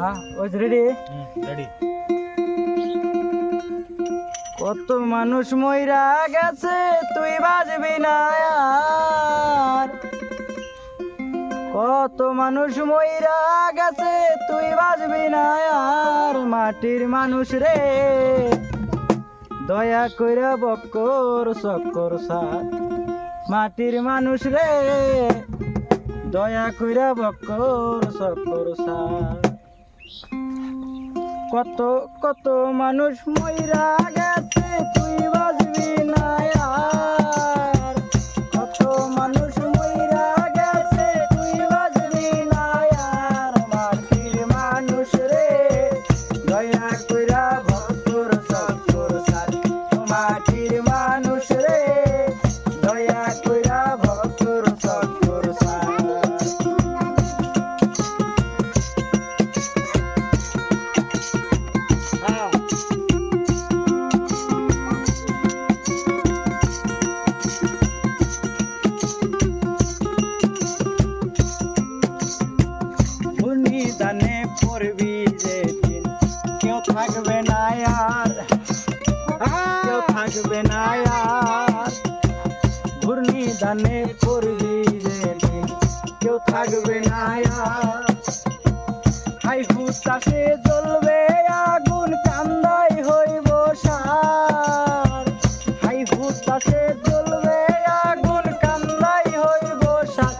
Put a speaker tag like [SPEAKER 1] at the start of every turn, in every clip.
[SPEAKER 1] Ready
[SPEAKER 2] ready.
[SPEAKER 1] কত মানুষ মইরা গেছে তুই বাজবি না আর। কত মানুষ মইরা গেছে তুই বাজবি না আর। মাটির মানুষ রে দয়া কইরা বক্কর চক্কর সার। মাটির মানুষ রে দয়া কইরা বক্কর চক্কর সার। কত কত মানুষ মইরা গেছে তুই বাজবি না আর। কত মানুষ মইরা গেছে তুই বাজবি না আর। মাটির মানুষ রে দয়া কইরা ভক্তর চক্কর সার। মাটির মানুষ রে দয়া কইরা ভক্তর চক্কর সার। দানে পড়বি যেদিন কেউ থাকবে না আর। কেউ থাকবে না আর। ঘূর্ণি দানে পড়বি যেদিন কেউ থাকবে না আর। হাই হুতাশে জ্বলবে আগুন কান্দাই হইব সার। হাই হুতাশে জ্বলবে আগুন কান্দাই হইব সার।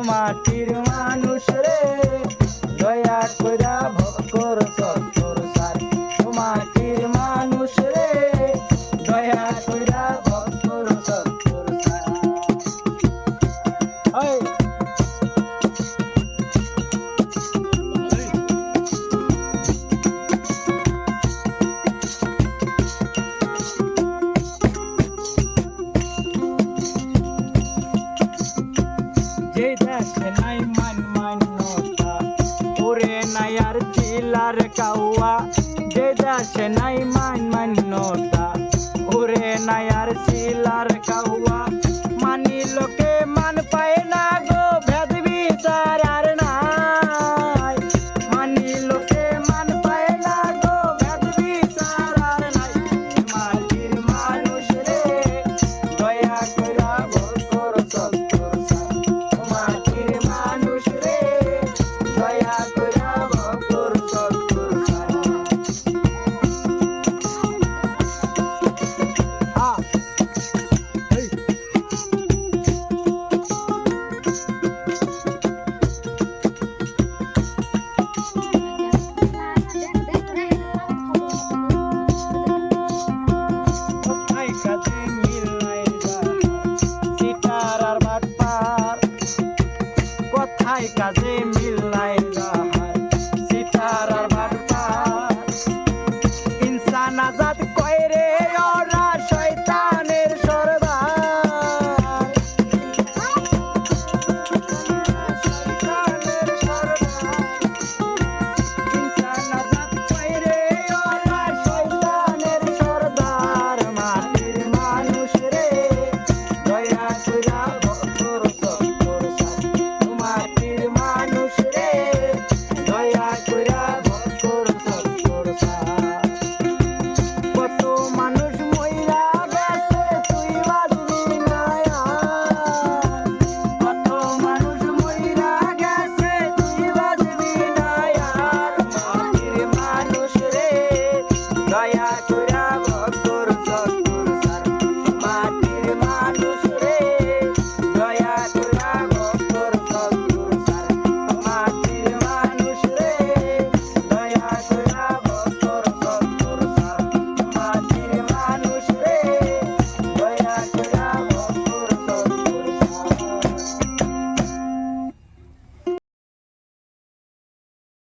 [SPEAKER 1] মাটির মানুষ রে দয়া কইরা ভক্তর চক্কর সার। মাটির মানুষ রে দয়া কইরা ভক্তর চক্কর সার। যে দেশে নাই মান্যতা ওরে নাই আর চিলার কাউয়া। যে দেশে নাই মান্যতা ওরে নাই আর চিলার